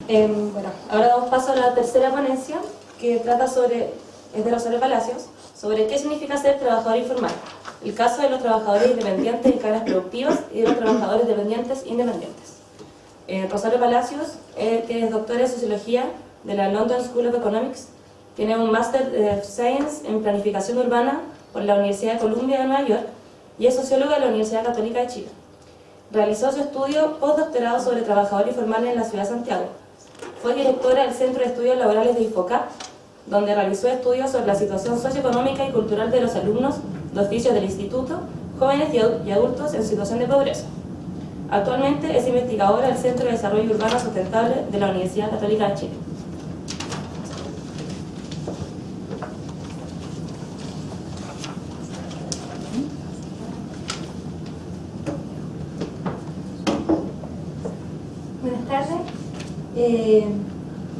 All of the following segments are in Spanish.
Bueno, ahora damos paso a la tercera ponencia, que trata es de Rosario Palacios, sobre qué significa ser trabajador informal, el caso de los trabajadores independientes en cadenas productivas y de los trabajadores dependientes independientes. Rosario Palacios, que es doctora en Sociología de la London School of Economics, tiene un Master of Science en Planificación Urbana por la Universidad de Columbia de Nueva York y es socióloga de la Universidad Católica de Chile. Realizó su estudio postdoctorado sobre trabajador informal en la ciudad de Santiago. Fue directora del Centro de Estudios Laborales de IFOCAP, donde realizó estudios sobre la situación socioeconómica y cultural de los alumnos de oficios del instituto, jóvenes y adultos en situación de pobreza. Actualmente es investigadora del Centro de Desarrollo Urbano Sustentable de la Universidad Católica de Chile. Buenas tardes.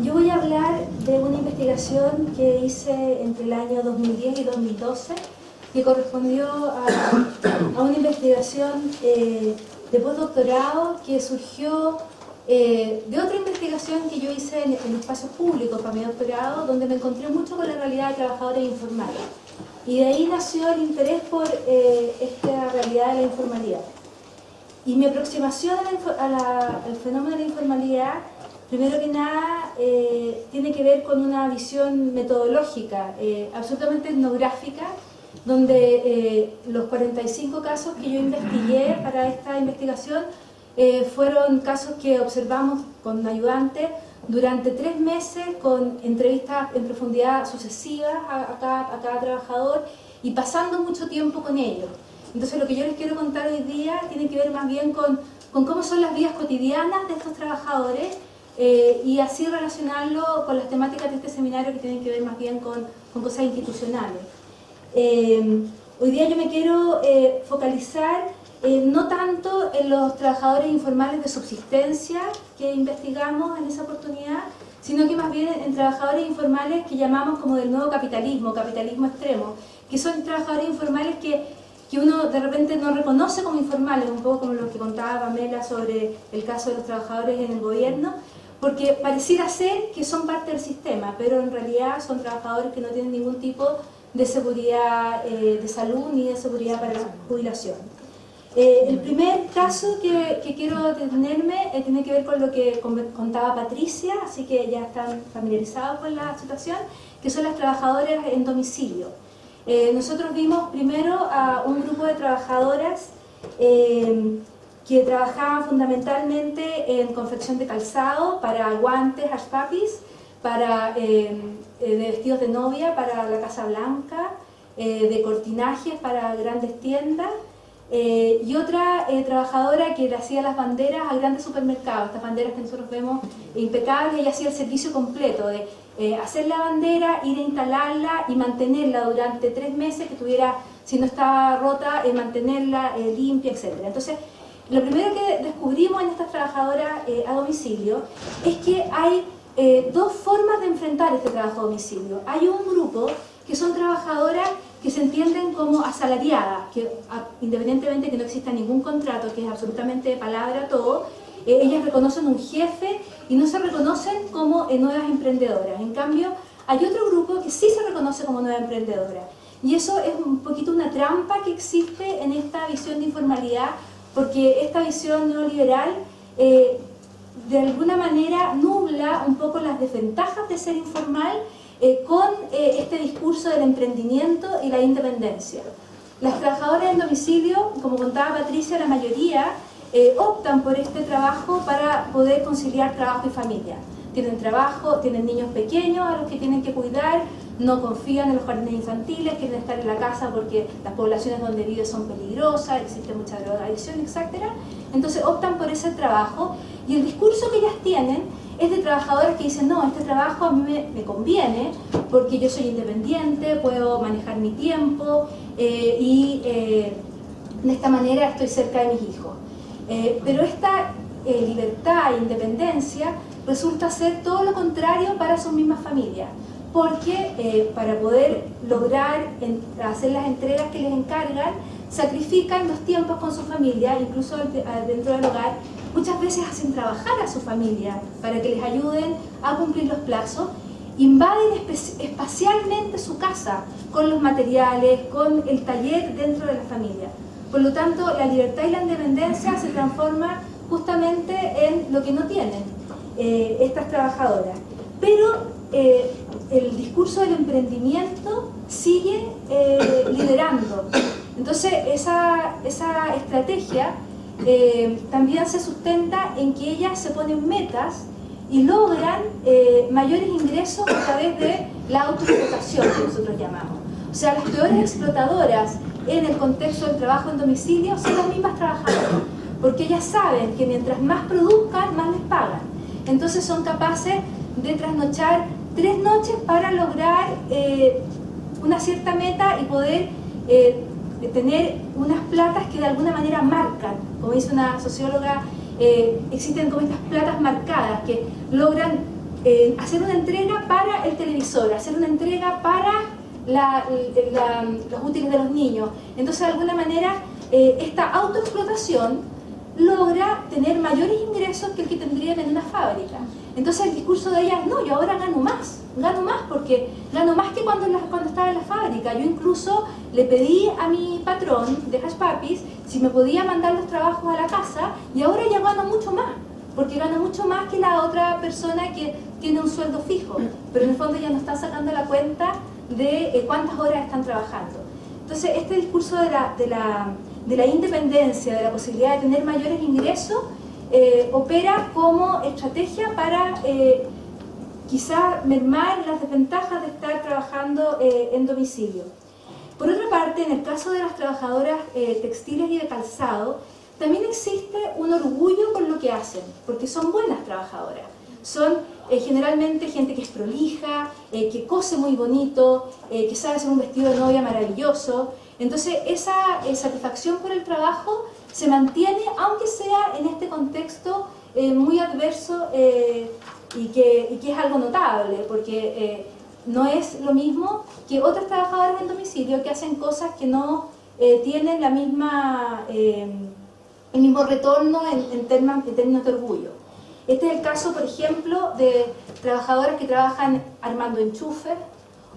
Yo voy a hablar de una investigación que hice entre el año 2010 y 2012, que correspondió a una investigación de postdoctorado que surgió de otra investigación que yo hice en espacios públicos para mi doctorado, donde me encontré mucho con la realidad de trabajadores informales. Y de ahí nació el interés por esta realidad de la informalidad. Y mi aproximación al fenómeno de la informalidad, primero que nada, tiene que ver con una visión metodológica, absolutamente etnográfica, donde los 45 casos que yo investigué para esta investigación fueron casos que observamos con ayudantes durante 3 meses, con entrevistas en profundidad sucesivas a cada trabajador y pasando mucho tiempo con ellos. Entonces lo que yo les quiero contar hoy día tiene que ver más bien con cómo son las vidas cotidianas de estos trabajadores y así relacionarlo con las temáticas de este seminario que tienen que ver más bien con cosas institucionales. Hoy día yo me quiero focalizar no tanto en los trabajadores informales de subsistencia que investigamos en esa oportunidad, sino que más bien en trabajadores informales que llamamos como del nuevo capitalismo, capitalismo extremo, que son trabajadores informales que uno de repente no reconoce como informales, un poco como lo que contaba Pamela sobre el caso de los trabajadores en el gobierno, porque pareciera ser que son parte del sistema, pero en realidad son trabajadores que no tienen ningún tipo de seguridad de salud ni de seguridad para la jubilación. El primer caso que quiero detenerme tiene que ver con lo que contaba Patricia, así que ya están familiarizados con la situación, que son las trabajadoras en domicilio. Nosotros vimos primero a un grupo de trabajadoras que trabajaban fundamentalmente en confección de calzado, para guantes, hashpapis, para de vestidos de novia para la Casa Blanca, de cortinajes para grandes tiendas, y otra trabajadora que le hacía las banderas a grandes supermercados, estas banderas que nosotros vemos impecables. Ella hacía el servicio completo de hacer la bandera, ir a instalarla y mantenerla durante 3 meses, que tuviera, si no estaba rota, mantenerla limpia, etc. Entonces, lo primero que descubrimos en estas trabajadoras a domicilio es que hay 2 formas de enfrentar este trabajo a domicilio. Hay un grupo que son trabajadoras que se entienden como asalariadas, que independientemente de que no exista ningún contrato, que es absolutamente de palabra todo, ellas reconocen un jefe y no se reconocen como nuevas emprendedoras. En cambio, hay otro grupo que sí se reconoce como nueva emprendedora. Y eso es un poquito una trampa que existe en esta visión de informalidad, porque esta visión neoliberal de alguna manera nubla un poco las desventajas de ser informal con este discurso del emprendimiento y la independencia. Las trabajadoras en domicilio, como contaba Patricia, la mayoría optan por este trabajo para poder conciliar trabajo y familia. Tienen trabajo, tienen niños pequeños a los que tienen que cuidar, no confían en los jardines infantiles, quieren estar en la casa porque las poblaciones donde viven son peligrosas, existe mucha drogadicción, etc. Entonces optan por ese trabajo y el discurso que ellas tienen es de trabajadoras que dicen: no, este trabajo a mí me conviene porque yo soy independiente, puedo manejar mi tiempo y de esta manera estoy cerca de mis hijos. Pero esta libertad e independencia resulta ser todo lo contrario para sus mismas familias, porque para poder lograr hacer las entregas que les encargan sacrifican los tiempos con su familia, incluso dentro del hogar. Muchas veces hacen trabajar a su familia para que les ayuden a cumplir los plazos. Invaden espacialmente su casa con los materiales, con el taller dentro de la familia. Por lo tanto, la libertad y la independencia se transforman justamente en lo que no tienen estas trabajadoras. Pero el discurso del emprendimiento sigue liderando. Entonces, esa estrategia también se sustenta en que ellas se ponen metas y logran mayores ingresos a través de la autoexplotación, que nosotros llamamos. O sea, las peores explotadoras en el contexto del trabajo en domicilio son las mismas trabajadoras, porque ellas saben que mientras más produzcan, más les pagan. Entonces son capaces de trasnochar 3 noches para lograr una cierta meta y poder tener unas platas que de alguna manera marcan. Como dice una socióloga, existen como estas platas marcadas que logran hacer una entrega para el televisor, hacer una entrega para los útiles de los niños. Entonces, de alguna manera, esta autoexplotación logra tener mayores ingresos que el que tendrían en una fábrica. Entonces, el discurso de ellas, no, yo ahora gano más porque gano más que cuando estaba en la fábrica. Yo incluso le pedí a mi patrón de Hush Puppies si me podía mandar los trabajos a la casa y ahora ya gano mucho más, porque gano mucho más que la otra persona que tiene un sueldo fijo, pero en el fondo ya no están sacando la cuenta de cuántas horas están trabajando. Entonces, este discurso de la independencia, de la posibilidad de tener mayores ingresos, opera como estrategia para quizá mermar las desventajas de estar trabajando en domicilio. Por otra parte, en el caso de las trabajadoras textiles y de calzado, también existe un orgullo por lo que hacen, porque son buenas trabajadoras. Son generalmente gente que es prolija, que cose muy bonito, que sabe hacer un vestido de novia maravilloso. Entonces, esa satisfacción por el trabajo se mantiene, aunque sea en este contexto muy adverso y que es algo notable, porque no es lo mismo que otras trabajadoras en domicilio que hacen cosas que no tienen la misma, el mismo retorno en términos de orgullo. Este es el caso, por ejemplo, de trabajadoras que trabajan armando enchufes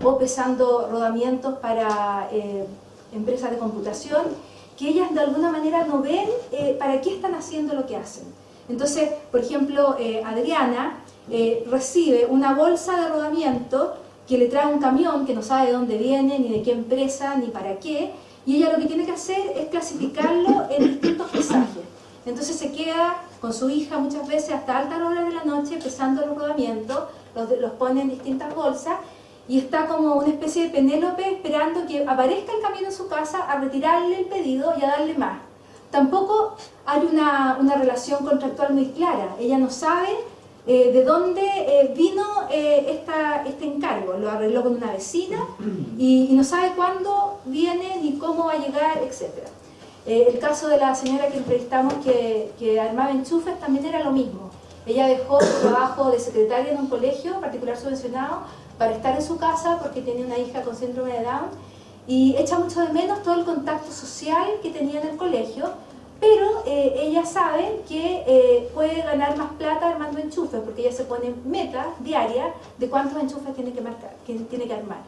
o pesando rodamientos para empresas de computación, que ellas de alguna manera no ven para qué están haciendo lo que hacen. Entonces, por ejemplo, Adriana recibe una bolsa de rodamiento que le trae un camión que no sabe de dónde viene, ni de qué empresa, ni para qué, y ella lo que tiene que hacer es clasificarlo en distintos pesajes. Entonces se queda con su hija muchas veces hasta altas horas de la noche pesando los rodamientos, los pone en distintas bolsas y está como una especie de Penélope esperando que aparezca el camión en su casa a retirarle el pedido y a darle más. Tampoco hay una relación contractual muy clara. Ella no sabe de dónde vino este encargo. Lo arregló con una vecina y no sabe cuándo viene ni cómo va a llegar, etc. El caso de la señora que entrevistamos que armaba enchufes también era lo mismo. Ella dejó su trabajo de secretaria en un colegio particular subvencionado para estar en su casa porque tenía una hija con síndrome de Down y echa mucho de menos todo el contacto social que tenía en el colegio, pero ella sabe que puede ganar más plata armando enchufes porque ella se pone metas diarias de cuántos enchufes tiene que armar.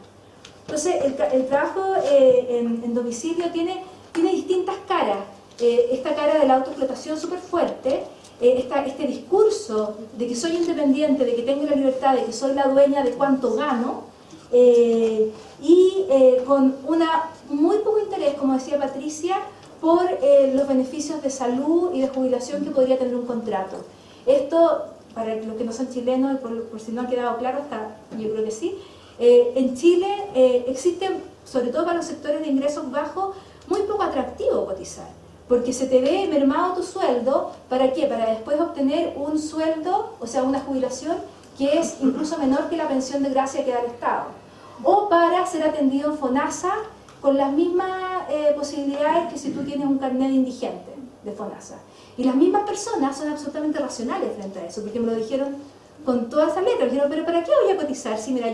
Entonces el trabajo en domicilio tiene distintas caras. Esta cara de la autoexplotación súper fuerte, este discurso de que soy independiente, de que tengo la libertad, de que soy la dueña de cuánto gano, con muy poco interés, como decía Patricia, por los beneficios de salud y de jubilación que podría tener un contrato. Esto, para los que no son chilenos, por si no ha quedado claro, yo creo que sí, en Chile existen, sobre todo para los sectores de ingresos bajos, muy poco atractivo cotizar, porque se te ve mermado tu sueldo, ¿para qué? Para después obtener un sueldo, o sea, una jubilación que es incluso menor que la pensión de gracia que da el Estado, o para ser atendido en FONASA con las mismas posibilidades que si tú tienes un carnet de indigente de FONASA. Y las mismas personas son absolutamente racionales frente a eso, porque me lo dijeron con toda esa letra, me dijeron, pero ¿para qué voy a cotizar? Sí, mira,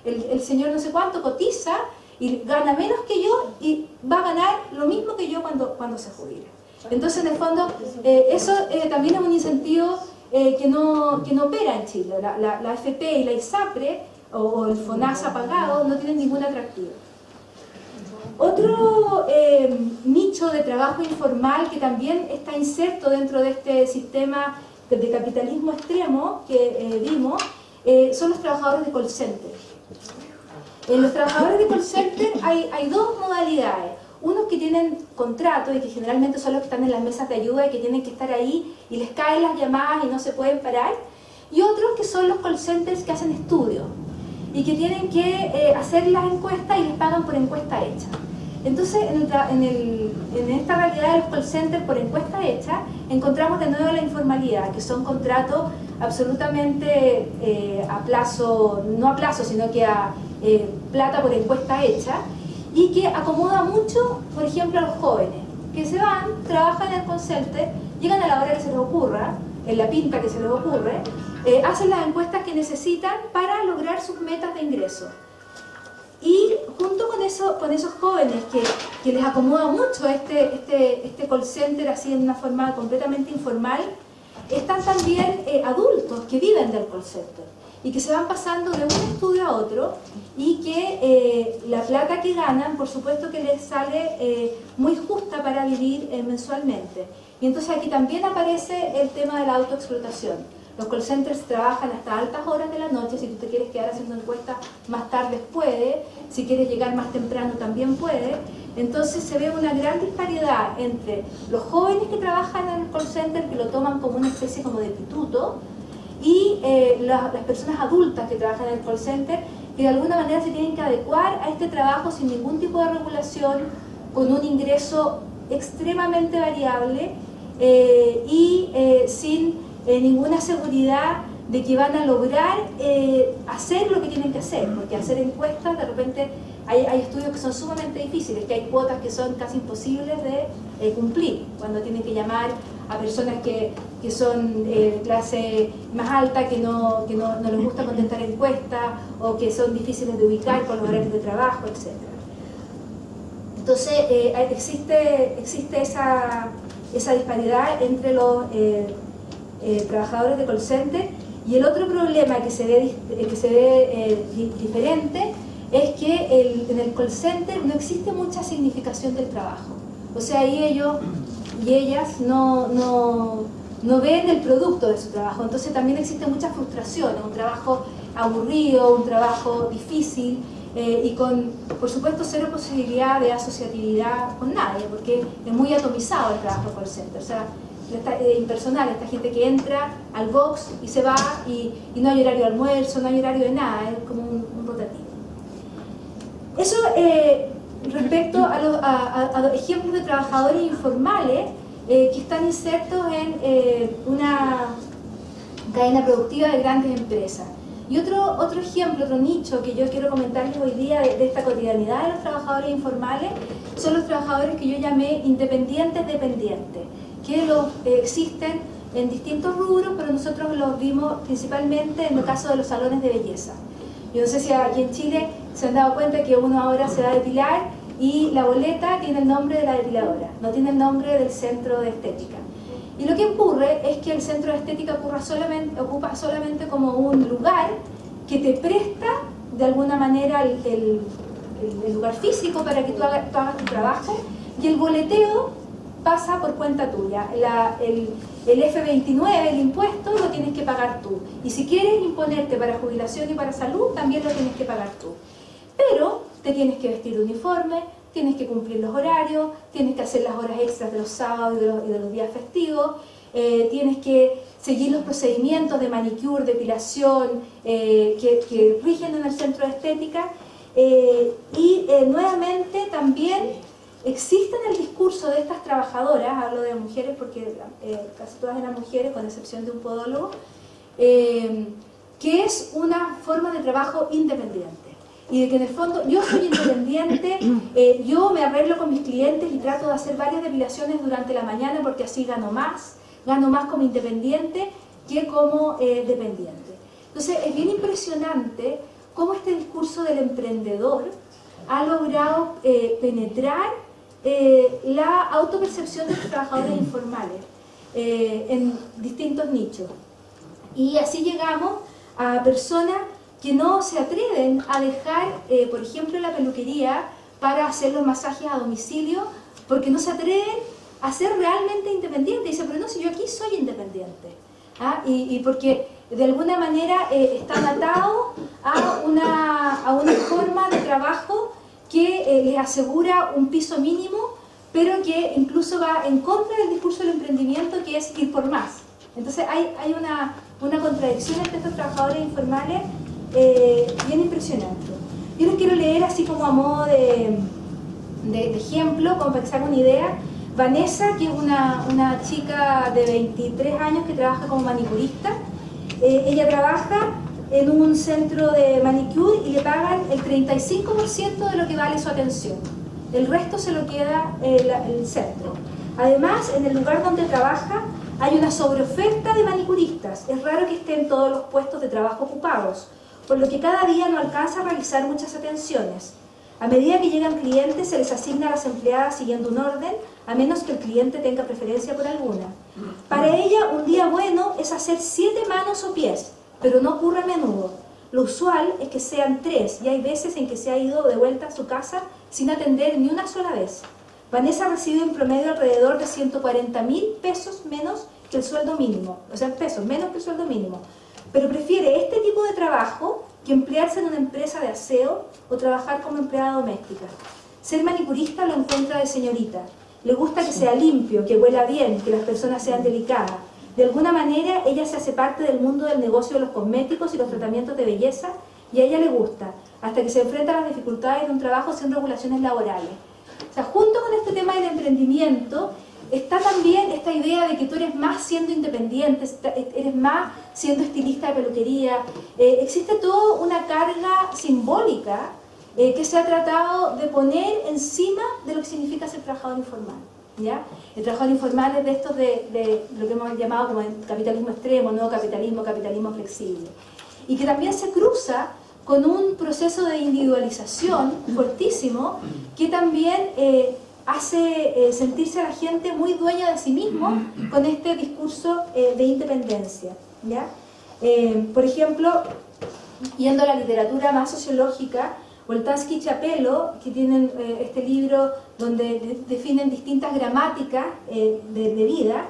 el señor no sé cuánto cotiza y gana menos que yo y va a ganar lo mismo que yo cuando se jubile. Entonces, en el fondo, eso también es un incentivo que no opera en Chile. La AFP y la ISAPRE o el FONASA pagado no tienen ningún atractivo. Otro nicho de trabajo informal que también está inserto dentro de este sistema de capitalismo extremo que vimos son los trabajadores de call center. En los trabajadores de call center hay dos modalidades. Unos que tienen contrato y que generalmente son los que están en las mesas de ayuda y que tienen que estar ahí y les caen las llamadas y no se pueden parar. Y otros que son los call centers que hacen estudios y que tienen que hacer las encuestas y les pagan por encuesta hecha. Entonces, en esta realidad de los call centers por encuesta hecha, encontramos de nuevo la informalidad, que son contratos absolutamente a plazo, no a plazo, sino que a plata por encuesta hecha, y que acomoda mucho, por ejemplo, a los jóvenes, que se van, trabajan en el call center, llegan a la hora que se les ocurra, en la pinta que se les ocurre, hacen las encuestas que necesitan para lograr sus metas de ingreso. Y junto con esos jóvenes que les acomoda mucho este call center así en una forma completamente informal, están también adultos que viven del call center y que se van pasando de un estudio a otro y que la plata que ganan, por supuesto que les sale muy justa para vivir mensualmente. Y entonces aquí también aparece el tema de la autoexplotación. Los call centers trabajan hasta altas horas de la noche, si tú te quieres quedar haciendo encuestas más tarde puede, si quieres llegar más temprano también puede. Entonces se ve una gran disparidad entre los jóvenes que trabajan en el call center, que lo toman como una especie como de pituto, y las personas adultas que trabajan en el call center, que de alguna manera se tienen que adecuar a este trabajo sin ningún tipo de regulación, con un ingreso extremadamente variable y sin ninguna seguridad de que van a lograr hacer lo que tienen que hacer, porque hacer encuestas de repente hay estudios que son sumamente difíciles, que hay cuotas que son casi imposibles de cumplir, cuando tienen que llamar a personas que son de clase más alta, que no les gusta contestar encuestas o que son difíciles de ubicar con los horarios de trabajo, etc. Entonces existe esa disparidad entre los trabajadores de call center. Y el otro problema que se ve diferente es que en el call center no existe mucha significación del trabajo. O sea, ahí ellos y ellas no ven el producto de su trabajo. Entonces también existe mucha frustración, un trabajo aburrido, un trabajo difícil y con, por supuesto, cero posibilidad de asociatividad con nadie, porque es muy atomizado el trabajo de call center. O sea, impersonal, esta gente que entra al box y se va y no hay horario de almuerzo, no hay horario de nada, es como un rotativo. Eso respecto a los ejemplos de trabajadores informales que están insertos en una cadena productiva de grandes empresas. Y otro ejemplo, otro nicho que yo quiero comentarles hoy día de esta cotidianidad de los trabajadores informales son los trabajadores que yo llamé independientes dependientes, que existen en distintos rubros, pero nosotros los vimos principalmente en el caso de los salones de belleza. Yo no sé si aquí en Chile se han dado cuenta que uno ahora se va a depilar y la boleta tiene el nombre de la depiladora, no tiene el nombre del centro de estética. Y lo que ocurre es que el centro de estética ocupa solamente como un lugar que te presta de alguna manera el lugar físico para que tú hagas tu trabajo, y el boleteo pasa por cuenta tuya. El F29, el impuesto, lo tienes que pagar tú. Y si quieres imponerte para jubilación y para salud, también lo tienes que pagar tú. Pero te tienes que vestir de uniforme, tienes que cumplir los horarios, tienes que hacer las horas extras de los sábados y de los días festivos, tienes que seguir los procedimientos de manicure, depilación que rigen en el centro de estética. Nuevamente también existe en el discurso de estas trabajadoras, hablo de mujeres porque casi todas eran mujeres con excepción de un podólogo, que es una forma de trabajo independiente. Y de que en el fondo yo soy independiente, yo me arreglo con mis clientes y trato de hacer varias depilaciones durante la mañana porque así gano más como independiente que como dependiente. Entonces es bien impresionante cómo este discurso del emprendedor ha logrado penetrar la autopercepción de los trabajadores informales en distintos nichos. Y así llegamos a personas que no se atreven a dejar, por ejemplo, la peluquería para hacer los masajes a domicilio, porque no se atreven a ser realmente independientes. Dicen, pero no, si yo aquí soy independiente. ¿Ah? Y porque de alguna manera están atados a una forma de trabajo que les asegura un piso mínimo, pero que incluso va en contra del discurso del emprendimiento, que es ir por más. Entonces hay una contradicción entre estos trabajadores informales bien impresionante. Yo les quiero leer así como a modo de ejemplo, como para que se hagan una idea. Vanessa, que es una chica de 23 años que trabaja como manicurista. Ella trabaja en un centro de manicure y le pagan el 35% de lo que vale su atención. El resto se lo queda el centro. Además, en el lugar donde trabaja hay una sobreoferta de manicuristas. Es raro que estén todos los puestos de trabajo ocupados, por lo que cada día no alcanza a realizar muchas atenciones. A medida que llegan clientes, se les asigna a las empleadas siguiendo un orden, a menos que el cliente tenga preferencia por alguna. Para ella, un día bueno es hacer 7 manos o pies, pero no ocurre a menudo. Lo usual es que sean 3, y hay veces en que se ha ido de vuelta a su casa sin atender ni una sola vez. Vanessa recibe en promedio alrededor de 140.000 pesos menos que el sueldo mínimo, o sea, pesos menos que el sueldo mínimo, pero prefiere este tipo de trabajo que emplearse en una empresa de aseo o trabajar como empleada doméstica. Ser manicurista lo encuentra de señorita. Le gusta que sea limpio, que huela bien, que las personas sean delicadas. De alguna manera, ella se hace parte del mundo del negocio de los cosméticos y los tratamientos de belleza, y a ella le gusta, hasta que se enfrenta a las dificultades de un trabajo sin regulaciones laborales. O sea, junto con este tema del emprendimiento, está también esta idea de que tú eres más siendo independiente, eres más siendo estilista de peluquería. Existe toda una carga simbólica que se ha tratado de poner encima de lo que significa ser trabajador informal. ¿Ya? El trabajador informal es de estos de lo que hemos llamado como el capitalismo extremo, nuevo capitalismo, capitalismo flexible. Y que también se cruza con un proceso de individualización fuertísimo que también hace sentirse a la gente muy dueña de sí mismo con este discurso de independencia. ¿Ya? Por ejemplo, yendo a la literatura más sociológica, Boltanski y Chapelo, que tienen este libro donde definen distintas gramáticas de vida,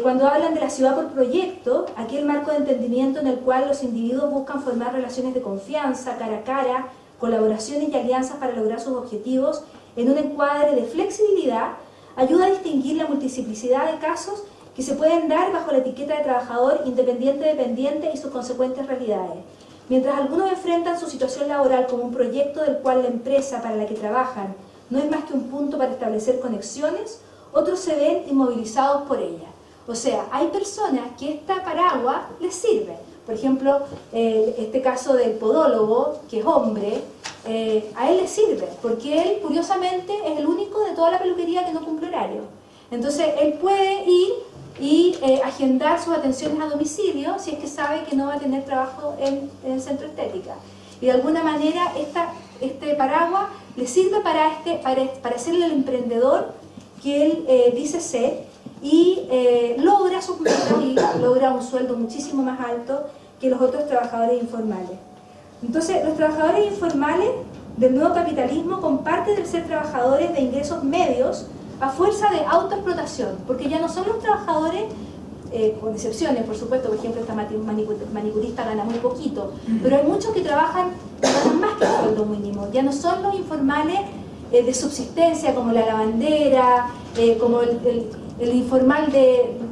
cuando hablan de la ciudad por proyecto, aquel marco de entendimiento en el cual los individuos buscan formar relaciones de confianza, cara a cara, colaboraciones y alianzas para lograr sus objetivos en un encuadre de flexibilidad, ayuda a distinguir la multiplicidad de casos que se pueden dar bajo la etiqueta de trabajador independiente-dependiente y sus consecuentes realidades. Mientras algunos enfrentan su situación laboral como un proyecto del cual la empresa para la que trabajan no es más que un punto para establecer conexiones, otros se ven inmovilizados por ella. O sea, hay personas que esta paraguas les sirve. Por ejemplo, este caso del podólogo, que es hombre, a él le sirve, porque él, curiosamente, es el único de toda la peluquería que no cumple horario. Entonces, él puede ir y agendar sus atenciones a domicilio si es que sabe que no va a tener trabajo en el centro estética. Y de alguna manera este paraguas le sirve para ser el emprendedor que él dice ser, y logra sus metas y logra un sueldo muchísimo más alto que los otros trabajadores informales. Entonces, los trabajadores informales del nuevo capitalismo comparten el ser trabajadores de ingresos medios a fuerza de autoexplotación, porque ya no son los trabajadores, con excepciones, por supuesto. Por ejemplo, esta manicurista gana muy poquito, pero hay muchos que trabajan ganan más que el sueldo mínimo. Ya no son los informales de subsistencia, como la lavandera, como el informal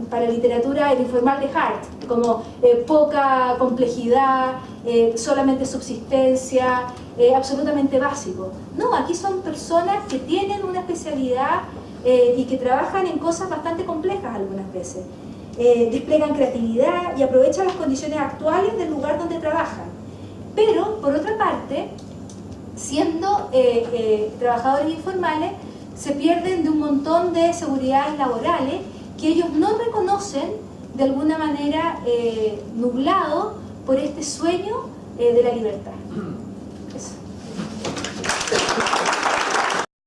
para literatura, el informal de Hart, como poca complejidad, solamente subsistencia, absolutamente básico. No, aquí son personas que tienen una especialidad y que trabajan en cosas bastante complejas algunas veces. Despliegan creatividad y aprovechan las condiciones actuales del lugar donde trabajan. Pero, por otra parte, siendo trabajadores informales, se pierden de un montón de seguridades laborales que ellos no reconocen, de alguna manera nublado por este sueño de la libertad.